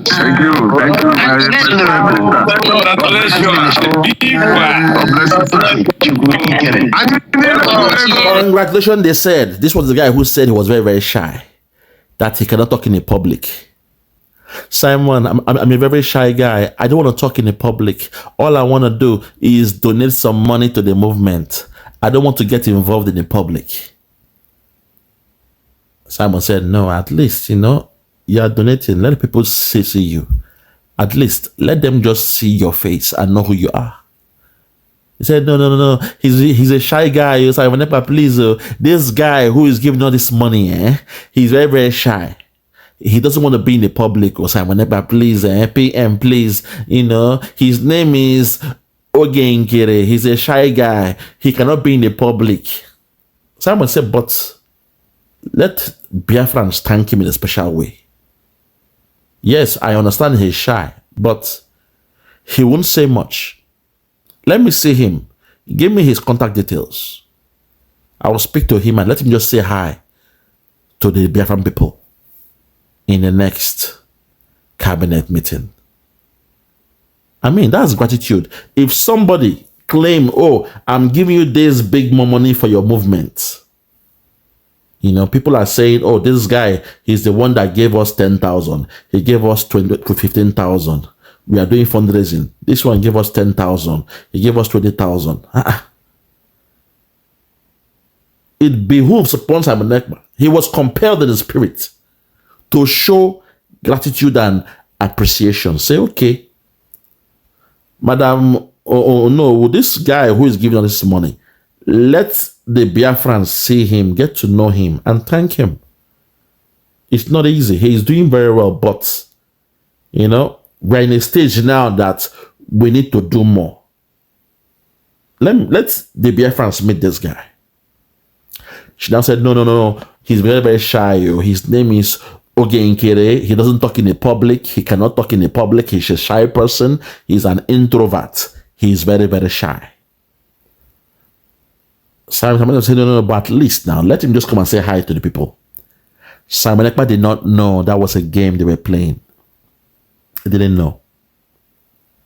Thank you. Congratulations, they said. This was the guy who said he was very, very shy, that he cannot talk in the public. Simon, I'm a very shy guy. I don't want to talk in the public. All I want to do is donate some money to the movement. I don't want to get involved in the public. Simon said, no, at least, you are donating. Let people see you. At least let them just see your face and know who you are. He said, no. He's a shy guy. Simon Ekpa, please, this guy who is giving all this money, he's very, very shy. He doesn't want to be in the public. Or Simon Ekpa, please, PM, please. His name is Oge Nkere. He's a shy guy. He cannot be in the public. Simon said, but let Biafrans thank him in a special way. Yes, I understand he's shy, but he won't say much. Let me see him. Give me his contact details. I will speak to him and let him just say hi to the Biafran people in the next cabinet meeting. I mean, that's gratitude. If somebody claim, oh, I'm giving you this big more money for your movement, You know, people are saying, oh, this guy, he's the one that gave us 10,000. He gave us 15,000. We are doing fundraising. This one gave us 10,000. He gave us 20,000. It behooves upon Simon Ekpa. He was compelled in the spirit to show gratitude and appreciation. Say, okay, madam, oh no, this guy who is giving us this money, let the Biafrans see him, get to know him, and thank him. It's not easy. He is doing very well, but, you know, we're in a stage now that we need to do more. Let the Biafrans meet this guy. She now said, no. He's very, very shy. His name is Oge Nkere. He doesn't talk in the public. He cannot talk in the public. He's a shy person. He's an introvert. He's very, very shy. Simon said, no, but at least now, let him just come and say hi to the people. Simon Ekpa did not know that was a game they were playing. He didn't know.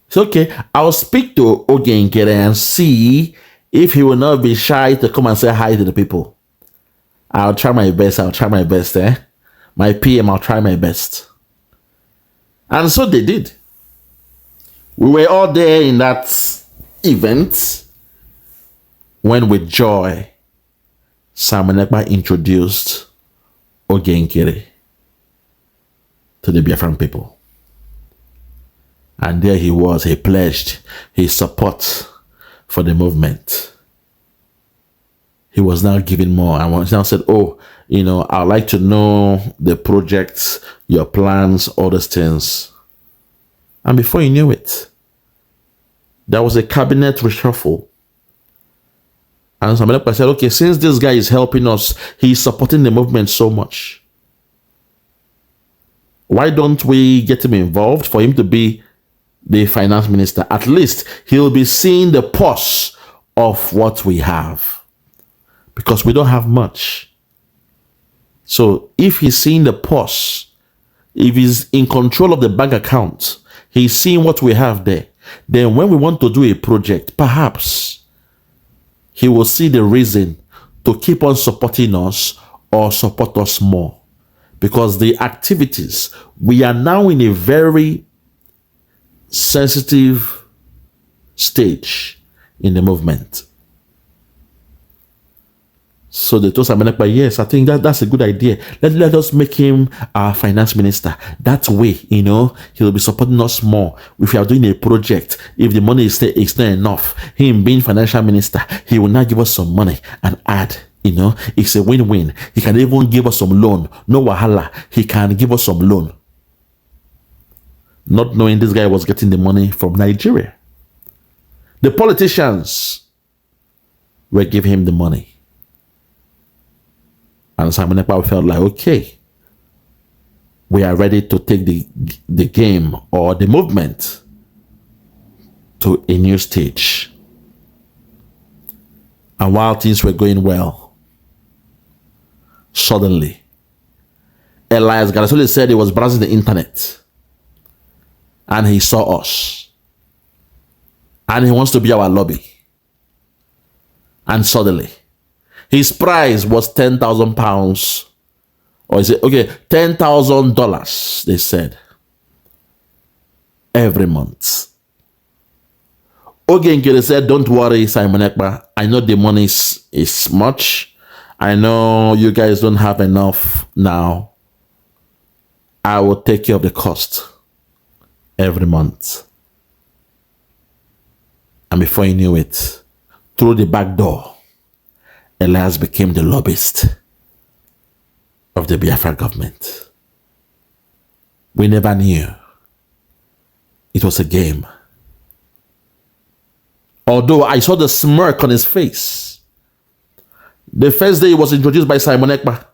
It's okay. I'll speak to Oge Nkere and see if he will not be shy to come and say hi to the people. I'll try my best. My PM, I'll try my best. And so they did. We were all there in that event when with joy, Simon Ekpa introduced Oge Nkere to the Biafran people. And there he was. He pledged his support for the movement. He was now giving more. And was now said, oh, you know, I'd like to know the projects, your plans, all those things. And before you knew it, there was a cabinet reshuffle. And somebody said, okay, since this guy is helping us, he's supporting the movement so much, why don't we get him involved for him to be the finance minister? At least he'll be seeing the pulse of what we have. Because we don't have much. So if he's seeing the pulse, if he's in control of the bank account, he's seeing what we have there, then when we want to do a project, perhaps he will see the reason to keep on supporting us or support us more. Because the activities, we are now in a very sensitive stage in the movement. So they told Simon Ekpa, yes, I think that's a good idea. Let us make him our finance minister. That way, you know, he'll be supporting us more. If we are doing a project, if the money is not enough, him being financial minister, he will now give us some money and add. You know, it's a win-win. He can even give us some loan. No wahala. He can give us some loan. Not knowing this guy was getting the money from Nigeria. The politicians were giving him the money. And Simon Ekpa felt like, okay, we are ready to take the game or the movement to a new stage. And while things were going well, suddenly, Elias Garasoli said he was browsing the internet and he saw us. And he wants to be our lobby. And suddenly, his price was £10,000. Or is it, okay, $10,000, they said. Every month. Oge Nkere said, don't worry, Simon Ekpa. I know the money is much. I know you guys don't have enough now. I will take care of the cost every month. And before you knew it, through the back door, Elias became the lobbyist of the Biafra government. We never knew. It was a game. Although I saw the smirk on his face. The first day he was introduced by Simon Ekpa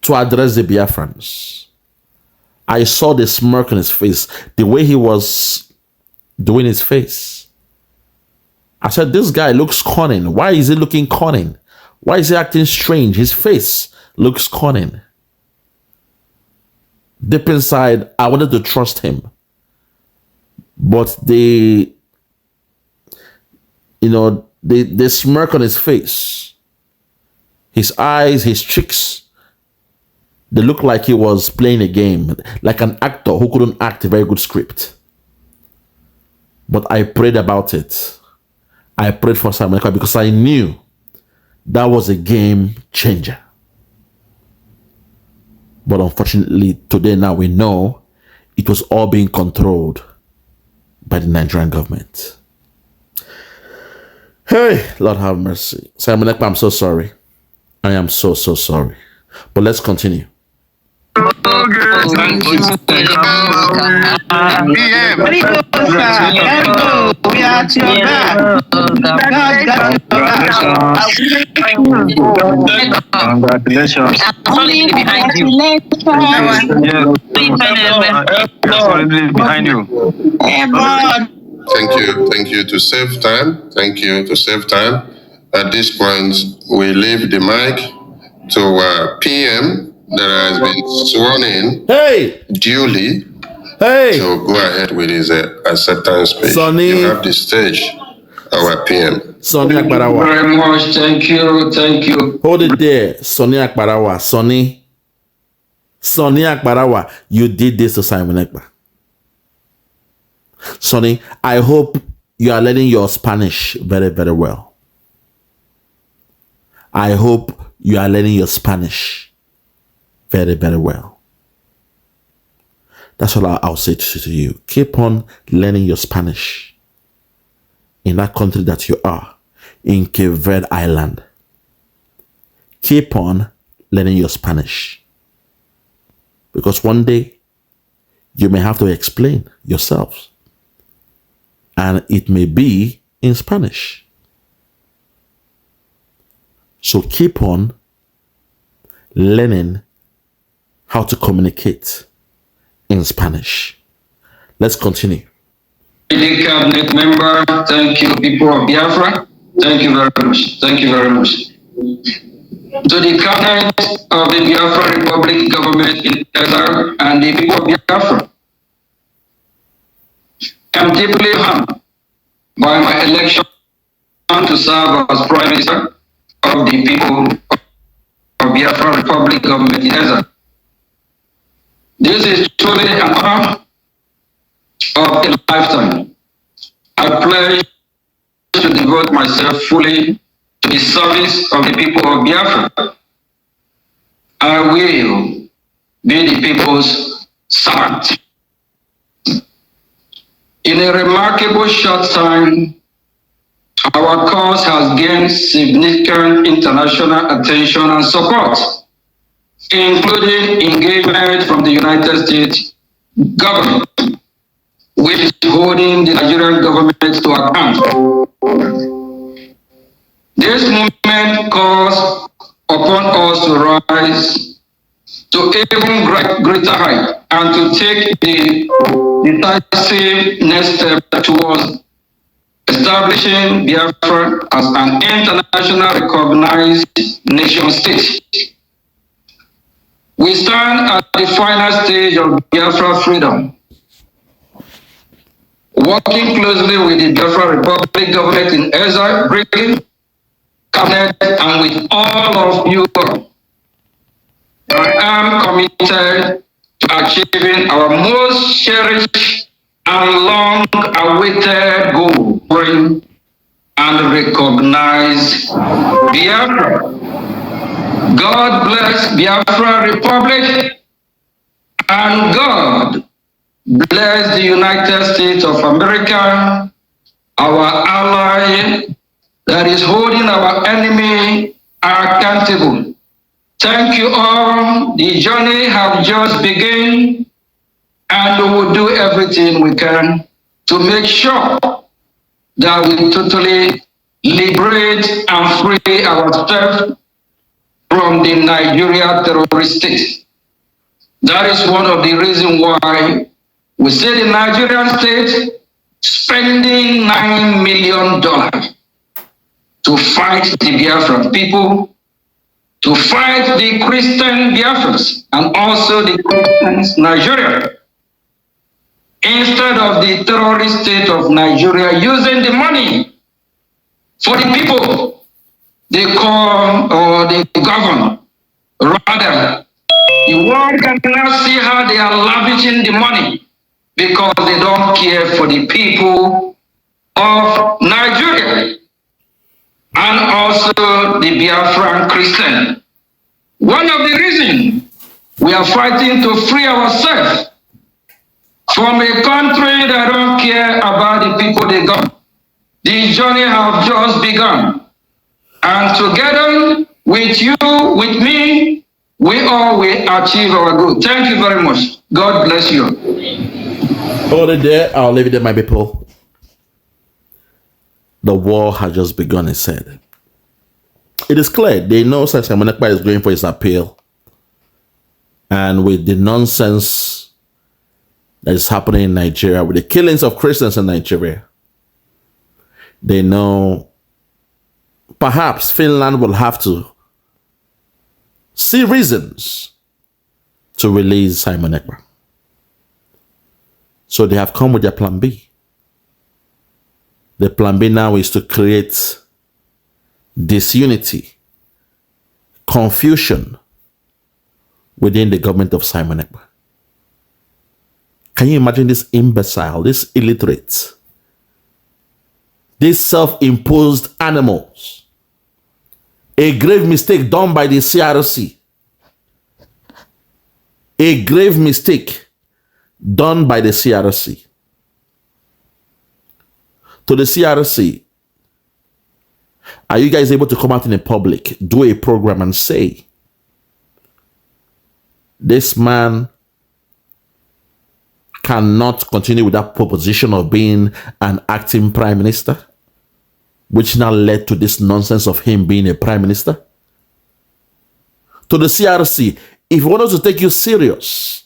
to address the Biafrans. I saw the smirk on his face, the way he was doing his face. I said, this guy looks cunning. Why is he looking cunning? Why is he acting strange? His face looks cunning. Deep inside, I wanted to trust him. But the smirk on his face His eyes, his cheeks, they looked like he was playing a game, like an actor who couldn't act a very good script. But I prayed about it. I prayed for Simon Ekpa because I knew that was a game changer. But unfortunately, today now we know it was all being controlled by the Nigerian government. Hey, Lord have mercy. Simon Ekpa, I'm so sorry. I am so sorry. But let's continue. Congratulations. Behind you. Thank you to save time. Thank you to save time. At this point, we leave the mic to PM that has been sworn in duly to go ahead with his acceptance speech. Sonny. You have the stage, our PM. Sonny Akachukwu. Very much. Thank you. Hold it there, Sonny Akachukwu. Sonny Akachukwu, you did this to Simon Ekpa. Sonny, I hope you are learning your Spanish very, very well. I hope you are learning your Spanish very, very well. That's all I'll say to you. Keep on learning your Spanish in that country that you are, in Cape Verde Island. Keep on learning your Spanish. Because one day, you may have to explain yourselves. And it may be in Spanish. So keep on learning how to communicate in Spanish. Let's continue. The cabinet member, thank you, people of Biafra. Thank you very much. To the cabinet of the Biafra Republic government in exile and the people of Biafra, I am deeply harmed by my election to serve as Prime Minister of the people of Biafra Republic government in exile. This is truly an honor of a lifetime. I pledge to devote myself fully to the service of the people of Biafra. I will be the people's servant. In a remarkable short time, our cause has gained significant international attention and support, including engagement from the United States government, which is holding the Nigerian government to account. This movement calls upon us to rise to even greater height and to take the decisive next step towards establishing Biafra as an internationally recognized nation state. We stand at the final stage of Biafra freedom, working closely with the Biafra Republic government in exile, Brgie, cabinet, and with all of you. I am committed to achieving our most cherished and long-awaited goal, bring and recognize Biafra. God bless Biafra Republic, and God bless the United States of America, our ally that is holding our enemy accountable. Thank you all. The journey has just begun, and we will do everything we can to make sure that we totally liberate and free ourselves from the Nigeria terrorist state. That is one of the reasons why we see the Nigerian state spending $9 million to fight the Biafran people, to fight the Christian Biafrans and also the Christians Nigeria, instead of the terrorist state of Nigeria using the money for the people. they call or they govern. Rather, the world can now see how they are lavishing the money because they don't care for the people of Nigeria and also the Biafran Christian. One of the reasons we are fighting to free ourselves from a country that don't care about the people they got. The journey has just begun. And together with you, with me, we all will achieve our goal. Thank you very much. God bless you. Hold it there. I'll leave it there, my people. The war has just begun, he said. It is clear they know Simon Ekpa is going for his appeal. And with the nonsense that is happening in Nigeria, with the killings of Christians in Nigeria, they know perhaps Finland will have to see reasons to release Simon Ekpa. So they have come with their plan B. The plan B now is to create disunity, confusion within the government of Simon Ekpa. Can you imagine this imbecile, this illiterate, these self-imposed animals? A grave mistake done by the CRC. A grave mistake done by the CRC. To the CRC, are you guys able to come out in the public, do a program and say, this man cannot continue with that proposition of being an acting prime minister, which now led to this nonsense of him being a prime minister? To the CRC, if you want us to take you serious,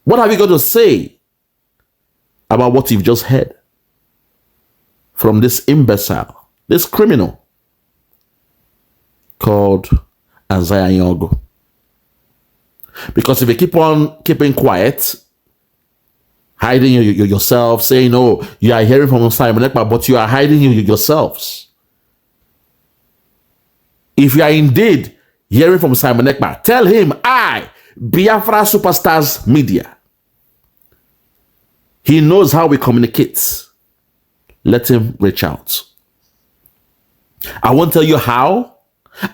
what have you got to say about what you've just heard from this imbecile, this criminal called Isaiah Nyogo? Because if you keep on keeping quiet, hiding yourself, saying, oh, you are hearing from Simon Ekpa, but you are hiding yourselves. If you are indeed hearing from Simon Ekpa, tell him, I, Biafra Superstars Media. He knows how we communicate. Let him reach out. I won't tell you how.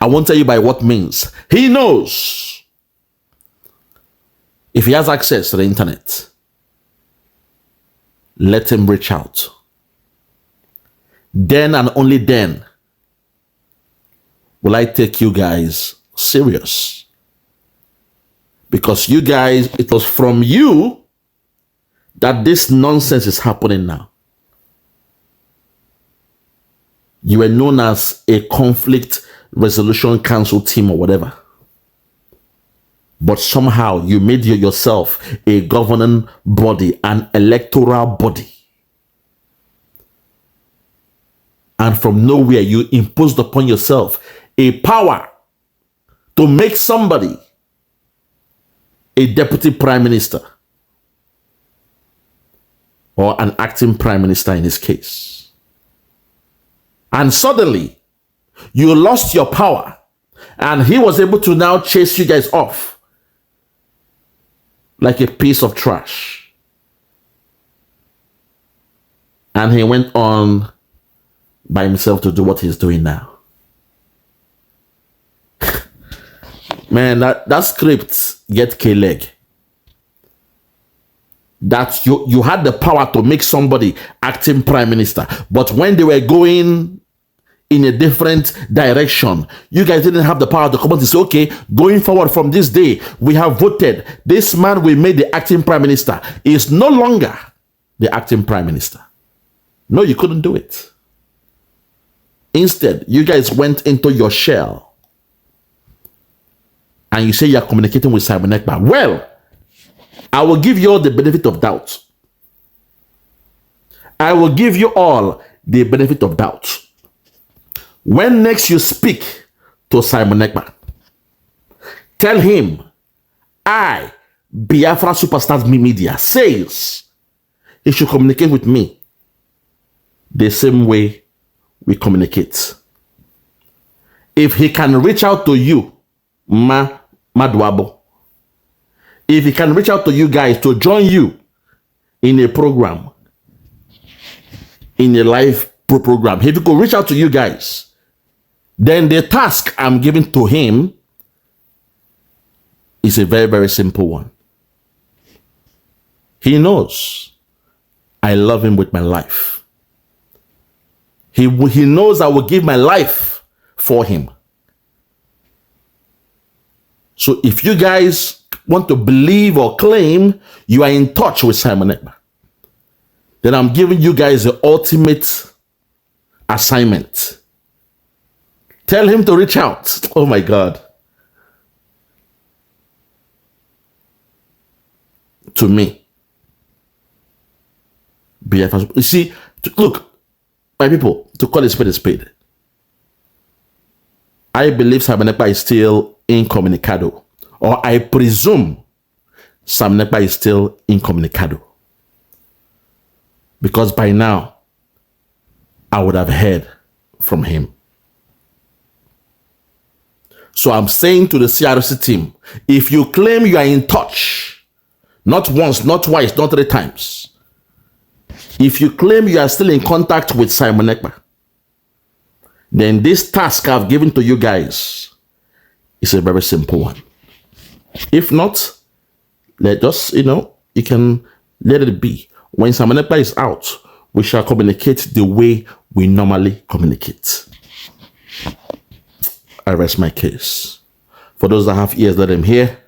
I won't tell you by what means. He knows. If he has access to the internet, let him reach out. Then and only then will I take you guys serious. Because you guys, it was from you that this nonsense is happening now. You were known as a conflict resolution council team or whatever. But somehow you made yourself a governing body, an electoral body. And from nowhere you imposed upon yourself a power to make somebody a deputy prime minister. Or an acting prime minister in this case. And suddenly, you lost your power. And he was able to now chase you guys off like a piece of trash. And he went on by himself to do what he's doing now. Man, that script get K-leg. That you had the power to make somebody acting prime minister. But when they were going in a different direction, you guys didn't have the power to come and say, okay, going forward from this day, we have voted. This man we made the acting prime minister is no longer the acting prime minister. No, you couldn't do it. Instead, you guys went into your shell and you say you're communicating with Simon Ekpa. Well, I will give you all the benefit of doubt. I will give you all the benefit of doubt. When next you speak to Simon Ekpa, tell him, I, Biafra Superstars Media, says he should communicate with me the same way we communicate. If he can reach out to you, Madwabo, if he can reach out to you guys to join you in a program, in a live program, if he could reach out to you guys, then the task I'm giving to him is a very, very simple one. He knows I love him with my life. He knows I will give my life for him. So if you guys want to believe or claim you are in touch with Simon Ekpa, then I'm giving you guys the ultimate assignment. Tell him to reach out. Oh my God. To me. Biafra. You see, look, my people, to call a spade a spade. I believe Simon Ekpa is still incommunicado. Or I presume Simon Ekpa is still incommunicado. Because by now, I would have heard from him. So I'm saying to the CRC team, if you claim you are in touch, not once, not twice, not 3 times, if you claim you are still in contact with Simon Ekpa, then this task I've given to you guys is a very simple one. If not, let us, you can let it be. When Simon Ekpa is out, we shall communicate the way we normally communicate. I rest my case. For those that have ears, let them hear.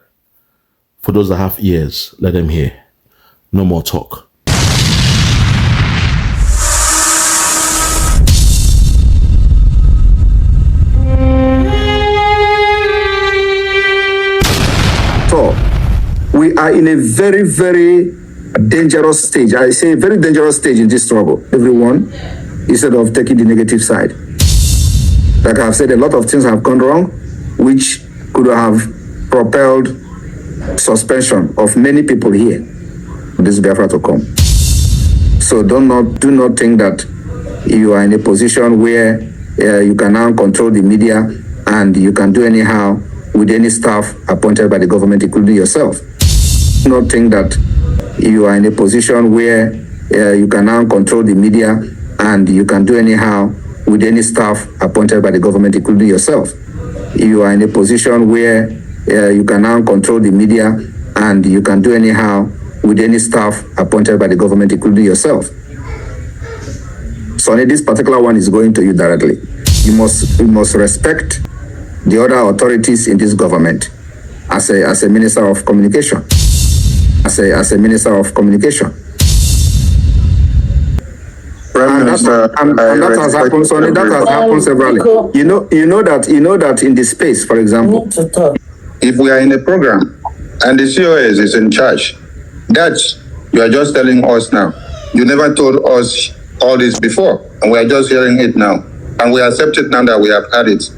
For those that have ears, let them hear. No more talk. So, we are in a very, very dangerous stage. I say very dangerous stage in this struggle. Everyone, instead of taking the negative side. Like I've said, a lot of things have gone wrong, which could have propelled suspension of many people here. This Biafra to come. So do not think that you are in a position where you can now control the media and you can do anyhow with any staff appointed by the government, including yourself. Do not think that you are in a position where you can now control the media and you can do anyhow with any staff appointed by the government, including yourself. You are in a position where you can now control the media and you can do anyhow with any staff appointed by the government, including yourself. So this particular one is going to you directly. You must respect the other authorities in this government as a minister of communication. As a minister of communication. And that has happened. So that has happened severally. You know that in the space, for example, if we are in a program and the COS is in charge, that you are just telling us now. You never told us all this before, and we are just hearing it now, and we accept it now that we have had it.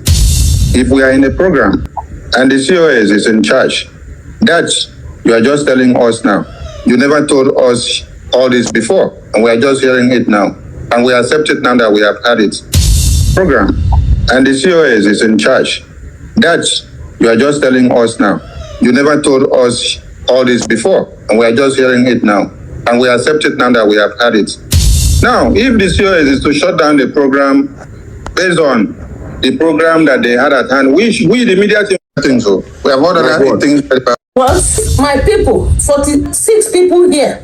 If we are in a program and the COS is in charge, that you are just telling us now. You never told us all this before, and we are just hearing it now. And we accept it now that we have had it. Program. And the COS is in charge. That you are just telling us now. You never told us all this before, and we are just hearing it now. And we accept it now that we have had it. Now, if the COS is to shut down the program based on the program that they had at hand, we the media team think so. We have all other things. Was my people, 46 people here.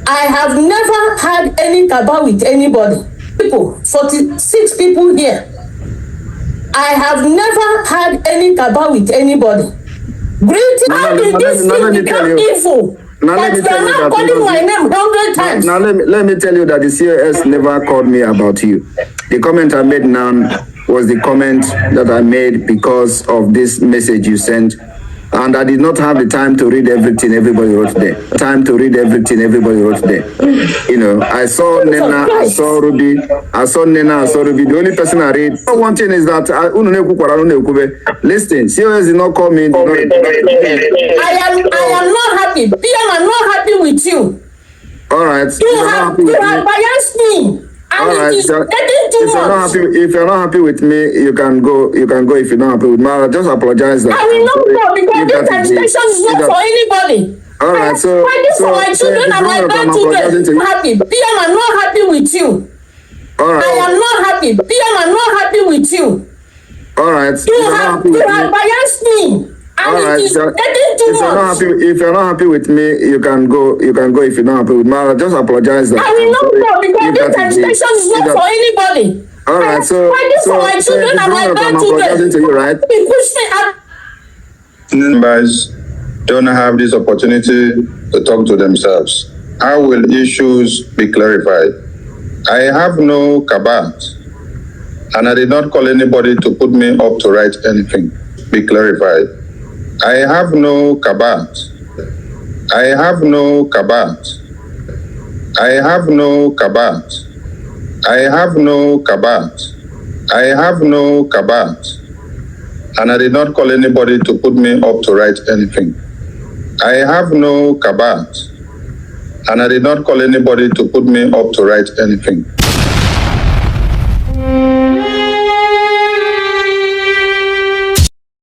I have never had any cabal with anybody. People, 46 people here. I have never had any cabal with anybody. Greeting, how did this thing become evil? But you are now calling my name 100 times. Now let me tell you that the COS never called me about you. The comment I made now was the comment that I made because of this message you sent. And I did not have the time to read everything everybody wrote there. You know, I saw Nena, I saw Ruby, The only person I read. One thing is that listen, COS did not call me. I am not happy. PM, I'm not happy with you. All right. You have biased me. All right. So if you're not happy with me, you can go. You can go if you're not happy with me. I'll just apologize. I will not go because this agitation is not for anybody. All right. So for my children and my grandchildren, I'm happy. PM, I'm not happy with you. All right. I am not happy. PM, I'm not happy with you. All right. You have biased me. All right. If you're not happy with me, you can go. You can go if you're not happy with me. I'll just apologize. I will not go because this agitation is not for anybody. All right. So for my children and my grandchildren, right? You push me up. Members don't have this opportunity to talk to themselves. How will issues be clarified? I have no cabat, and I did not call anybody to put me up to write anything. Be clarified. I have no cabat. I have no cabat. I have no cabat. I have no cabat. I have no cabat. And I did not call anybody to put me up to write anything. I have no cabat. And I did not call anybody to put me up to write anything.